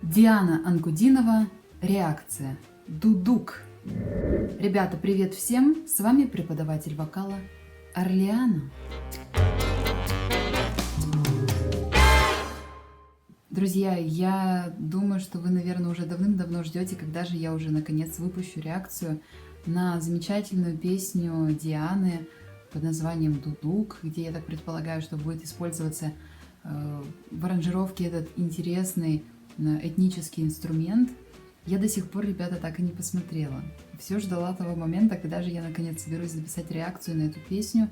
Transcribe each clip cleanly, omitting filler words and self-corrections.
Диана Анкудинова. Реакция. Дудук. Ребята, привет всем! С вами преподаватель вокала Орлеана. Друзья, я думаю, что вы, наверное, уже давным-давно ждете, когда же я уже наконец выпущу реакцию на замечательную песню Дианы под названием «Дудук», где, я так предполагаю, что будет использоваться в аранжировке этот интересный этнический инструмент. Я до сих пор, ребята, так и не посмотрела. Все ждала того момента, когда же я наконец соберусь записать реакцию на эту песню.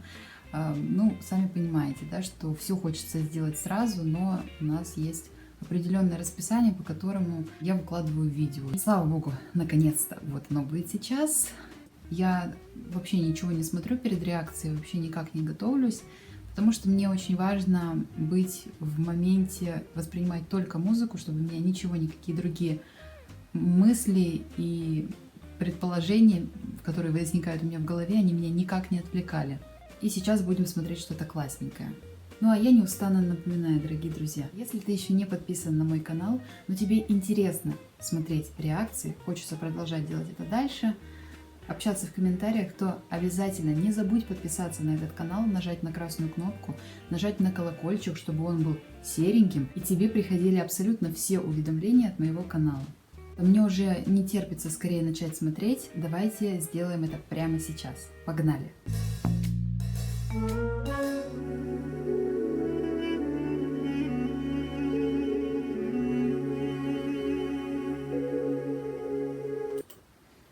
Ну, сами понимаете, да, что все хочется сделать сразу, но у нас есть определенное расписание, по которому я выкладываю видео. И, слава богу, наконец-то вот оно будет сейчас. Я вообще ничего не смотрю перед реакцией, вообще никак не готовлюсь, потому что мне очень важно быть в моменте, воспринимать только музыку, чтобы у меня ничего, никакие другие мысли и предположения, которые возникают у меня в голове, они меня никак не отвлекали. И сейчас будем смотреть что-то классненькое. Ну а я неустанно напоминаю, дорогие друзья, если ты еще не подписан на мой канал, но тебе интересно смотреть реакции, хочется продолжать делать это дальше, общаться в комментариях, то обязательно не забудь подписаться на этот канал, нажать на красную кнопку, нажать на колокольчик, чтобы он был сереньким, и тебе приходили абсолютно все уведомления от моего канала. Мне уже не терпится скорее начать смотреть, давайте сделаем это прямо сейчас. Погнали!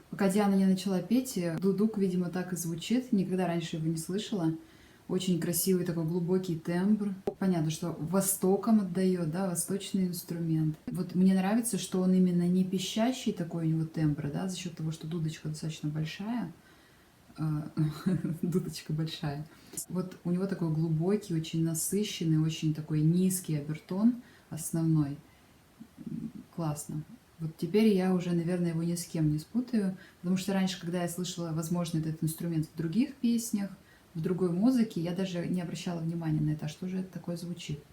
Пока Диана не начала петь, дудук, видимо, так и звучит. Никогда раньше его не слышала. Очень красивый такой глубокий тембр. Понятно, что востоком отдает, да, восточный инструмент. Вот мне нравится, что он именно не пищащий такой у него тембр, да, за счет того, что дудочка достаточно большая. Дудочка большая. Вот у него такой глубокий, очень насыщенный, очень такой низкий обертон основной. Классно. Вот теперь я уже, наверное, его ни с кем не спутаю, потому что раньше, когда я слышала, возможно, этот инструмент в других песнях, в другой музыке, я даже не обращала внимания на это, что же это такое звучит.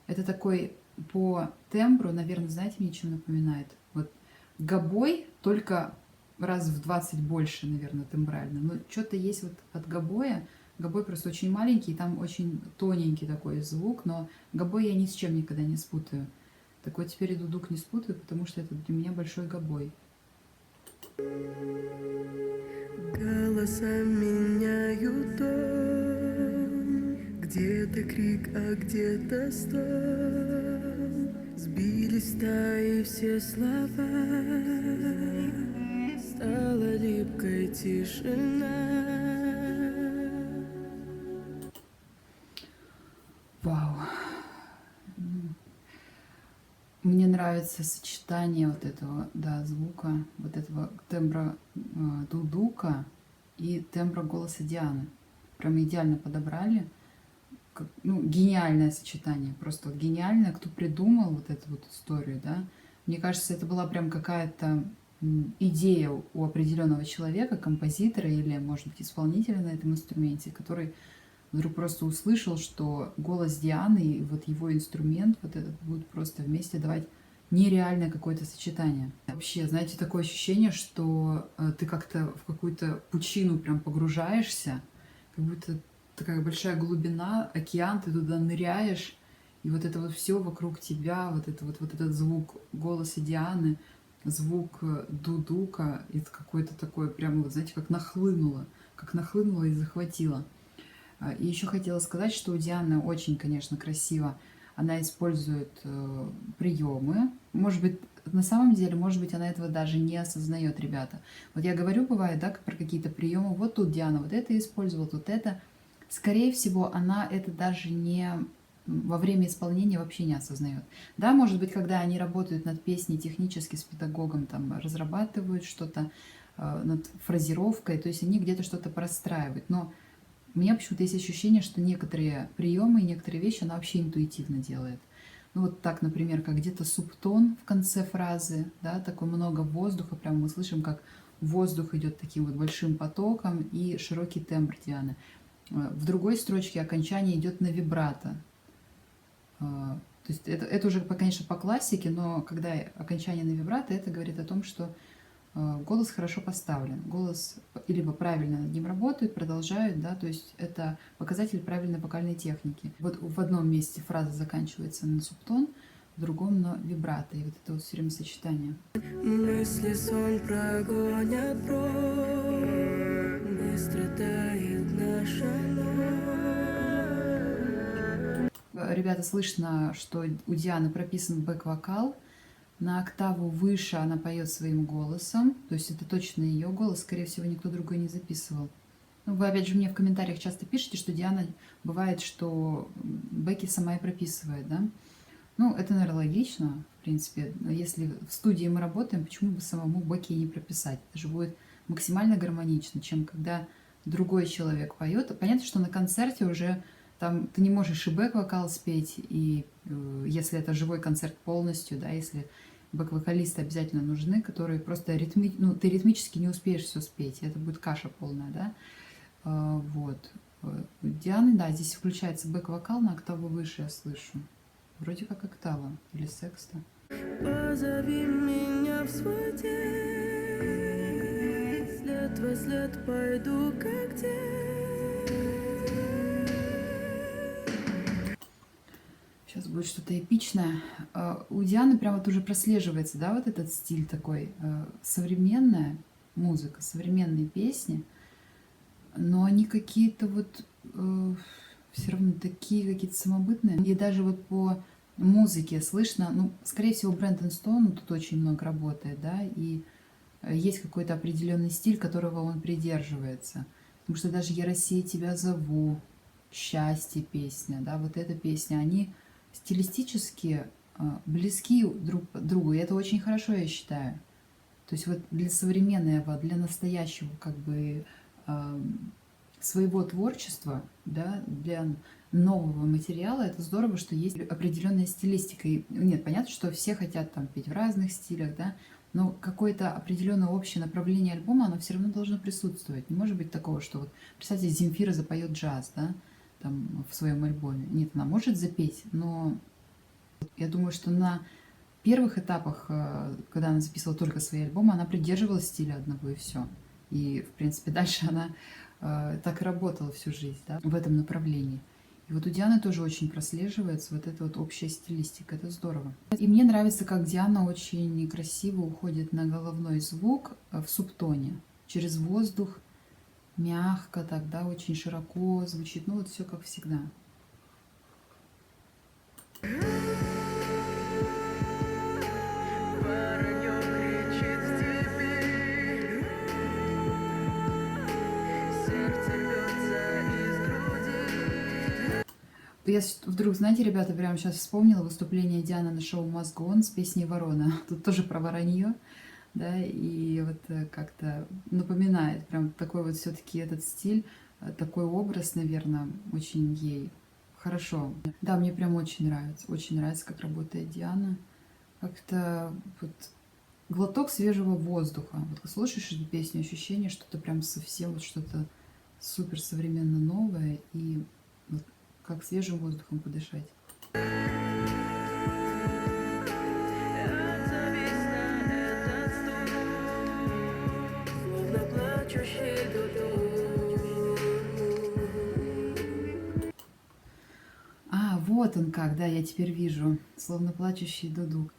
Это такой по тембру, наверное, знаете, мне чем напоминает? Вот гобой, только раз в 20 больше, наверное, тембрально. Но что-то есть вот от гобоя. Гобой просто очень маленький, там очень тоненький такой звук, но гобой я ни с чем никогда не спутаю. Так вот теперь и дудук не спутаю, потому что это для меня большой гобой. Голоса меняют тон, где-то крик, а где-то стон. Сбились стаи все слова, стала липкой тишина. Вау! Мне нравится сочетание вот этого, да, звука, вот этого тембра дудука и тембра голоса Дианы. Прям идеально подобрали. Ну, гениальное сочетание, просто вот гениальное. Кто придумал вот эту вот историю, да? Мне кажется, это была прям какая-то идея у определенного человека, композитора или, может быть, исполнителя на этом инструменте, который вдруг просто услышал, что голос Дианы и вот его инструмент вот этот будут просто вместе давать нереальное какое-то сочетание. Вообще, знаете, такое ощущение, что ты как-то в какую-то пучину прям погружаешься, как будто такая большая глубина, океан, ты туда ныряешь, и вот это вот все вокруг тебя, вот этот звук голоса Дианы, звук дудука, это какой-то такой прямо, вот знаете, как нахлынуло и захватило. И еще хотела сказать, что у Дианы очень, конечно, красиво. Она использует приемы. Может быть, на самом деле, может быть, она этого даже не осознает, ребята. Вот я говорю, бывает, да, про какие-то приемы. Вот тут Диана вот это использовала, тут это. Скорее всего, она это даже не во время исполнения вообще не осознает. Да, может быть, когда они работают над песней технически с педагогом, там разрабатывают что-то над фразировкой, то есть они где-то что-то простраивают. Но у меня почему-то есть ощущение, что некоторые приемы и некоторые вещи она вообще интуитивно делает. Ну вот так, например, как где-то субтон в конце фразы, да, такое много воздуха, прямо мы слышим, как воздух идет таким вот большим потоком и широкий тембр Дианы. В другой строчке окончание идет на вибрато. То есть это уже, конечно, по классике, но когда окончание на вибрато, это говорит о том, что голос хорошо поставлен, голос либо правильно над ним работают, продолжают, да, то есть это показатель правильной вокальной техники. Вот в одном месте фраза заканчивается на субтон, в другом на вибрато, и вот это вот все время сочетание. Мысли сон прогонят прочь, быстро тает наша ночь. Ребята, слышно, что у Дианы прописан бэк-вокал. На октаву выше она поет своим голосом. То есть это точно ее голос. Скорее всего, никто другой не записывал. Ну, вы, опять же, мне в комментариях часто пишете, что Диана бывает, что бэки сама и прописывает, да? Ну, это, наверное, логично, в принципе. Но если в студии мы работаем, почему бы самому бэки не прописать? Это же будет максимально гармонично, чем когда другой человек поет. Понятно, что на концерте уже там ты не можешь и бэк-вокал спеть, и если это живой концерт полностью, да, если бэк-вокалисты обязательно нужны, которые просто ну, ты ритмически не успеешь все спеть, это будет каша полная, да. Вот. У Дианы, да, здесь включается бэк-вокал на октаву выше, я слышу. Вроде как октава или секста. Позови меня в свой день, след во след пойду, как день. Сейчас будет что-то эпичное. У Дианы прям вот уже прослеживается, да, вот этот стиль такой. Современная музыка, современные песни, но они какие-то вот все равно такие какие-то самобытные. И даже вот по музыке слышно, ну, скорее всего, Брэндон Стоун тут очень много работает, да, и есть какой-то определенный стиль, которого он придерживается. Потому что даже «Я, Россия, тебя зову», «Счастье» песня, да, вот эта песня, они стилистически близки друг к другу, и это очень хорошо, я считаю. То есть вот для современного, для настоящего как бы своего творчества, да, для нового материала, это здорово, что есть определенная стилистика. И, нет, понятно, что все хотят там петь в разных стилях, да, но какое-то определенное общее направление альбома, оно все равно должно присутствовать. Не может быть такого, что вот, представьте, Земфира запоет джаз, да, там, в своем альбоме. Нет, она может запеть, но я думаю, что на первых этапах, когда она записывала только свои альбомы, она придерживалась стиля одного и все. И, в принципе, дальше она так и работала всю жизнь, да, в этом направлении. И вот у Дианы тоже очень прослеживается вот эта вот общая стилистика. Это здорово. И мне нравится, как Диана очень красиво уходит на головной звук в субтоне. Через воздух, мягко тогда, очень широко звучит. Ну вот все как всегда. Я вдруг, знаете, ребята, прямо сейчас вспомнила выступление Дианы на шоу Must Go On с песней «Ворона». Тут тоже про воронье, да, и вот как-то напоминает прям такой вот все-таки этот стиль, такой образ, наверное, очень ей хорошо. Да, мне прям очень нравится, как работает Диана. Как-то вот глоток свежего воздуха. Вот слушаешь эту песню, ощущение, что это прям совсем вот что-то супер современно новое, и вот как свежим воздухом подышать. А, вот он как, да, я теперь вижу. Словно плачущий дудук.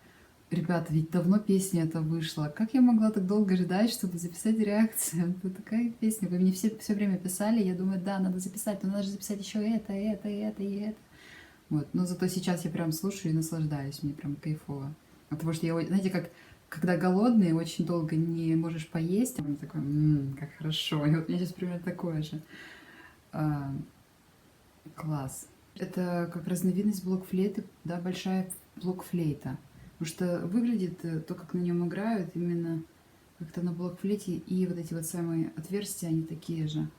Ребята, ведь давно песня эта вышла. Как я могла так долго ждать, чтобы записать реакцию? Это такая песня. Вы мне все время писали, я думаю, да, надо записать, но надо же записать еще это и это. Вот. Но зато сейчас я прям слушаю и наслаждаюсь, мне прям кайфово. Потому что я, знаете, как когда голодный, очень долго не можешь поесть, он такой, как хорошо. И вот у меня сейчас примерно такое же. Класс. Это как разновидность блокфлейты, да, большая блокфлейта. Потому что выглядит то, как на нем играют, именно как-то на блокфлейте, и вот эти вот самые отверстия, они такие же.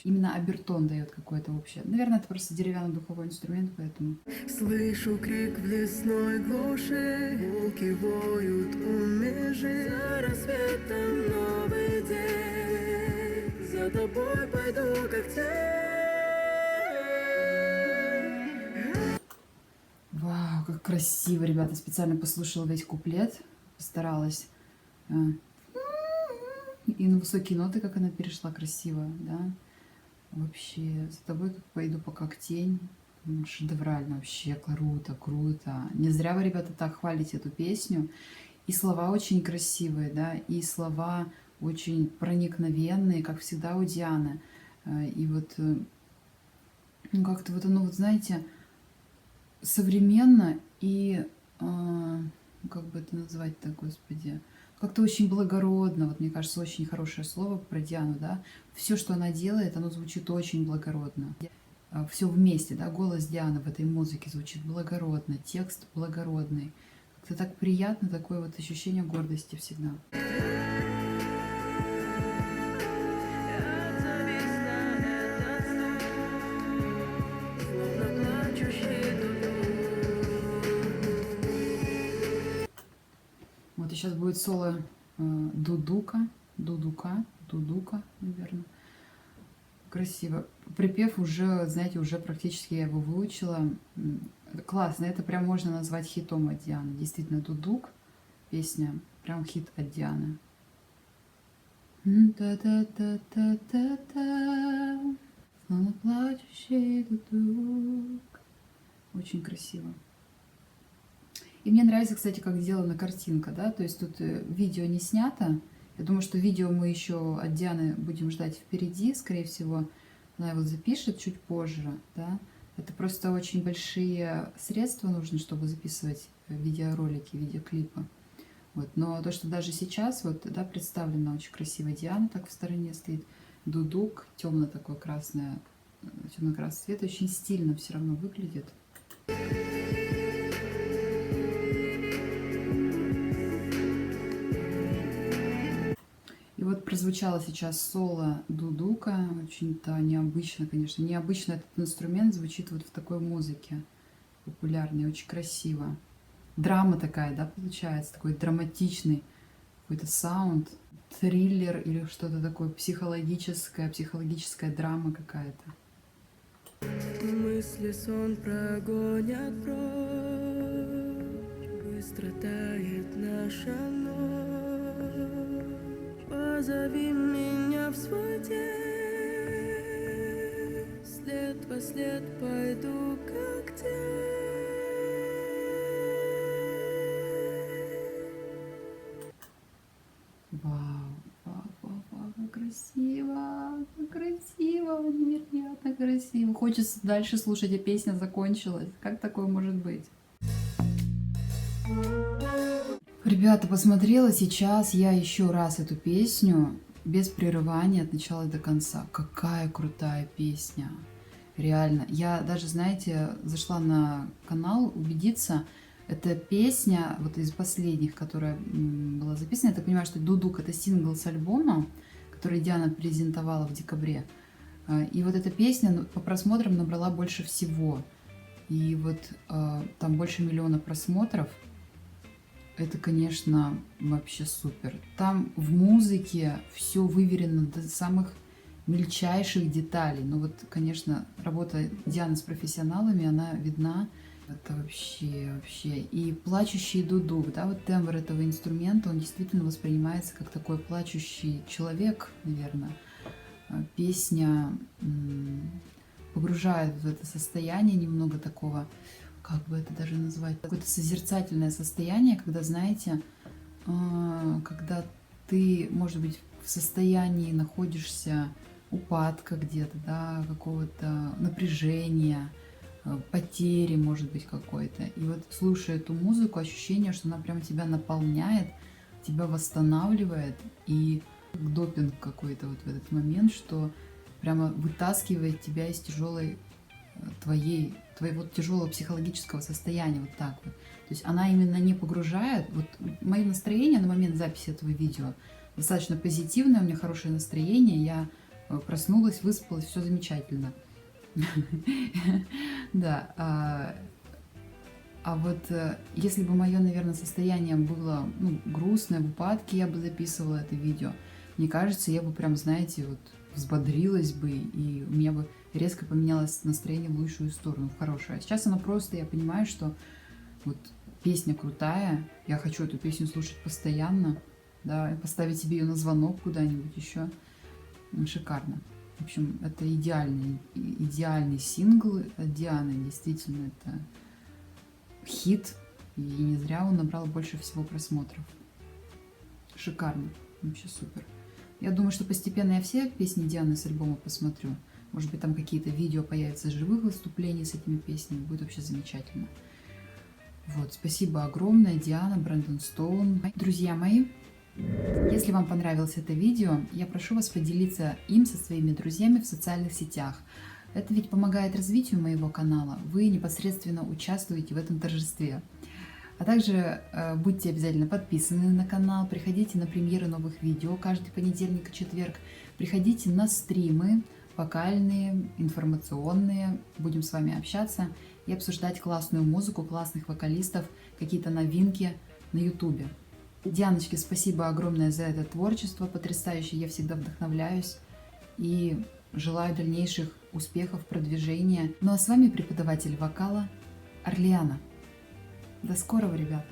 Именно обертон дает какое-то общее. Наверное, это просто деревянный духовой инструмент, поэтому... Слышу крик в лесной глуши, волки воют у межи. За рассветом новый день, за тобой пойду как тень. Вау, как красиво, ребята. Специально послушала весь куплет, постаралась. И на высокие ноты, как она перешла красиво, да. Вообще, за тобой тут пойду по как тень. Шедеврально вообще, круто, круто. Не зря вы, ребята, так хвалите эту песню. И слова очень красивые, да, и слова очень проникновенные, как всегда у Дианы. И вот, ну, как-то вот оно, вот знаете, современно и, как бы это назвать-то, господи, как-то очень благородно. Вот мне кажется, очень хорошее слово про Диану, да. Все, что она делает, оно звучит очень благородно. Все вместе, да, голос Дианы в этой музыке звучит благородно, текст благородный. Как-то так приятно, такое вот ощущение гордости всегда. Вот и сейчас будет соло дудука, наверное. Красиво. Припев уже, знаете, уже практически я его выучила. Классно. Это прям можно назвать хитом от Дианы. Действительно, дудук, песня, прям хит от Дианы. Та-та-та-та-та-та, словно плачущий дудук. Очень красиво. И мне нравится, кстати, как сделана картинка, да, то есть тут видео не снято. Я думаю, что видео мы еще от Дианы будем ждать впереди, скорее всего, она его запишет чуть позже, да. Это просто очень большие средства нужны, чтобы записывать видеоролики, видеоклипы. Вот. Но то, что даже сейчас, вот, да, представлена очень красиво Диана, так в стороне стоит, дудук, темно такое красное, темно-красный цвет, очень стильно все равно выглядит. И вот прозвучало сейчас соло дудука, очень-то необычно, конечно. Необычно этот инструмент звучит вот в такой музыке популярной, очень красиво. Драма такая, да, получается, такой драматичный какой-то саунд, триллер или что-то такое психологическая драма какая-то. Мысли сон прогонят прочь, быстро тает наша ночь. Позови меня в свой день, след во след пойду, как тень. Вау, как красиво, невероятно красиво. Хочется дальше слушать, а песня закончилась. Как такое может быть? Ребята, посмотрела сейчас я еще раз эту песню без прерывания от начала до конца. Какая крутая песня. Реально. Я даже, знаете, зашла на канал убедиться. Эта песня, вот из последних, которая была записана, я так понимаю, что «Дудук» — это сингл с альбома, который Диана презентовала в декабре. И вот эта песня по просмотрам набрала больше всего. И вот там больше 1 миллиона просмотров. Это, конечно, вообще супер. Там в музыке все выверено до самых мельчайших деталей. Ну вот, конечно, работа Дианы с профессионалами, она видна. Это вообще. И плачущий дудук, да, вот тембр этого инструмента, он действительно воспринимается как такой плачущий человек, наверное. Песня погружает в это состояние немного такого, как бы это даже назвать, какое-то созерцательное состояние, когда, знаете, когда ты, может быть, в состоянии находишься упадка где-то, да, какого-то напряжения, потери, может быть, какой-то. И вот, слушая эту музыку, ощущение, что она прямо тебя наполняет, тебя восстанавливает, и допинг какой-то вот в этот момент, что прямо вытаскивает тебя из твоего тяжелого психологического состояния, вот так вот. То есть она именно не погружает. Вот мое настроение на момент записи этого видео достаточно позитивное, у меня хорошее настроение, я проснулась, выспалась, все замечательно. Да. А вот если бы мое, наверное, состояние было грустное, в упадке, я бы записывала это видео. Мне кажется, я бы прям, знаете, вот взбодрилась бы, и у меня бы резко поменялось настроение в лучшую сторону, в хорошее. А сейчас оно просто, я понимаю, что Вот песня крутая, я хочу эту песню слушать постоянно, да, и поставить себе ее на звонок куда-нибудь еще. Шикарно. В общем, это идеальный сингл от Дианы. Действительно, это хит. И не зря он набрал больше всего просмотров. Шикарно. Вообще супер. Я думаю, что постепенно я все песни Дианы с альбома посмотрю. Может быть, там какие-то видео появятся живых выступлений с этими песнями. Будет вообще замечательно. Вот, спасибо огромное, Диана, Брэндон Стоун. Друзья мои, если вам понравилось это видео, я прошу вас поделиться им со своими друзьями в социальных сетях. Это ведь помогает развитию моего канала. Вы непосредственно участвуете в этом торжестве. А также будьте обязательно подписаны на канал, приходите на премьеры новых видео каждый понедельник и четверг, приходите на стримы вокальные, информационные, будем с вами общаться и обсуждать классную музыку, классных вокалистов, какие-то новинки на ютубе. Дианочке спасибо огромное за это творчество потрясающее, я всегда вдохновляюсь и желаю дальнейших успехов, продвижения. Ну а с вами преподаватель вокала Орлеана. До скорого, ребята!